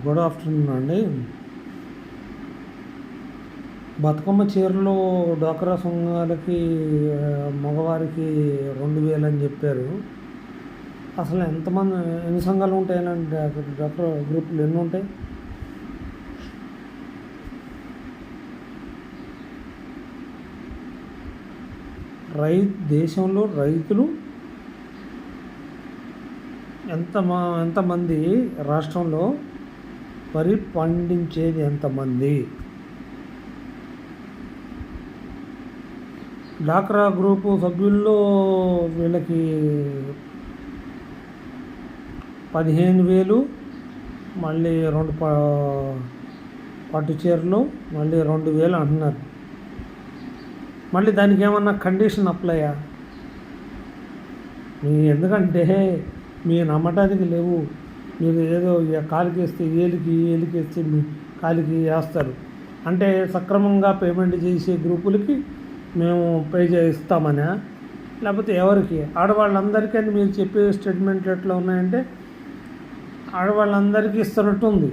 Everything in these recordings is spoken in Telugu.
గుడ్ ఆఫ్టర్నూన్ అండి. బతుకమ్మ చీరలు డ్వాక్రా సంఘాలకి మగవారికి 2000 అని చెప్పారు. అసలు ఎంతమంది ఎన్ని సంఘాలు ఉంటాయనంటే అక్కడ డ్వాక్రా గ్రూపులు ఎన్ని ఉంటాయి? దేశంలో రైతులు ఎంతమంది, రాష్ట్రంలో వరి పండించేది ఎంతమంది? డ్వాక్రా గ్రూపు సభ్యుల్లో వీళ్ళకి 15,000, మళ్ళీ 2 పట్టు చీరలు, మళ్ళీ 2,000 అంటున్నారు. మళ్ళీ దానికి ఏమన్నా కండిషన్ అప్లైయా? ఎందుకంటే మీరు నమ్మటానికి లేవు. మీరు ఏదో కాలికి వేస్తే ఏలికి వేస్తే మీ కాలికి వేస్తారు. అంటే సక్రమంగా పేమెంట్ చేసే గ్రూపులకి మేము పే చేయిస్తామనా, లేకపోతే ఎవరికి? ఆడవాళ్ళందరికీ అని మీరు చెప్పే స్టేట్మెంట్లు ఎట్లా ఉన్నాయంటే ఆడవాళ్ళందరికీ ఇస్తున్నట్టు ఉంది,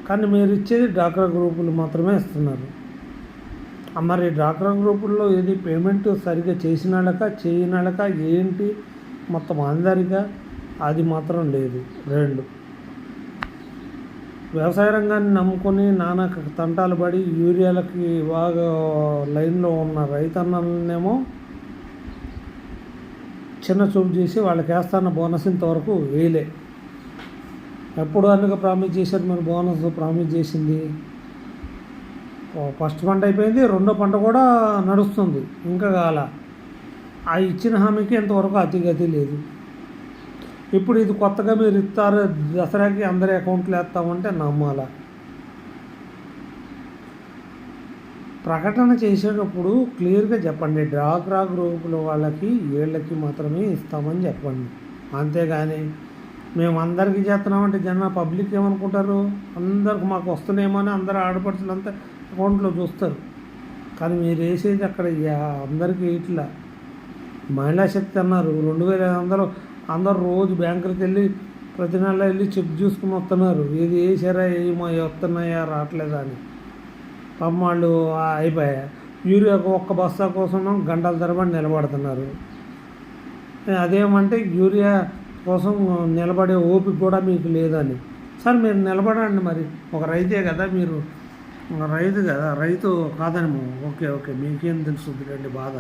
కానీ మీరు ఇచ్చేది డ్వాక్రా గ్రూపులు మాత్రమే ఇస్తున్నారు. మరి డ్వాక్రా గ్రూపుల్లో ఏది పేమెంట్ సరిగ్గా చేసిన వాళ్ళక చేయని వాళ్ళక ఏంటి, మొత్తం అందరిగా అది మాత్రం లేదు. 2, వ్యవసాయ రంగాన్ని నమ్ముకొని నానా తంటాలు పడి యూరియాలకి బాగా లైన్లో ఉన్న రైతన్నలనేమో చిన్న చూపు చేసి వాళ్ళకి వేస్తాన్న బోనస్ ఇంతవరకు వేయలే. ఎప్పుడు అందుకు ప్రామిస్ చేశారు? మరి బోనస్ ప్రామిస్ చేసింది ఫస్ట్ పంట అయిపోయింది, 2వ పంట కూడా నడుస్తుంది, ఇంకా కాల. ఆ ఇచ్చిన హామీకి ఇంతవరకు అతిగతి లేదు. ఇప్పుడు ఇది కొత్తగా మీరు ఇస్తారు, దసరాకి అందరి అకౌంట్లు వేస్తామంటే నమ్మాలా? ప్రకటన చేసేటప్పుడు క్లియర్గా చెప్పండి, డ్వాక్రా గ్రూపుల వాళ్ళకి వీళ్ళకి మాత్రమే ఇస్తామని చెప్పండి. అంతేగాని మేము అందరికీ చేస్తున్నామంటే పబ్లిక్ ఏమనుకుంటారు? అందరికి మాకు వస్తున్నాయేమో అని అందరూ ఆడపడుచులంతా అకౌంట్లో చూస్తారు. కానీ మీరు వేసేది అక్కడ అందరికీ ఇట్లా మహిళా శక్తి అన్నారు 2,500. అందరూ రోజు బ్యాంకులకు వెళ్ళి ప్రతి నెల వెళ్ళి చెక్ చూసుకుని వస్తున్నారు, ఏది వేసారా ఏమో వస్తున్నాయా రావట్లేదా అని. పాపం వాళ్ళు అయిపోయా యూరియాకు ఒక్క బస్తా కోసం గంటల తరబడి నిలబడుతున్నారు. అదేమంటే యూరియా కోసం నిలబడే ఓపిక కూడా మీకు లేదని. సార్ మీరు నిలబడండి, మరి ఒక రైతే కదా, మీరు రైతు కదా, రైతు కాదని ఓకే మీకేం తెలుస్తుంది బాధ.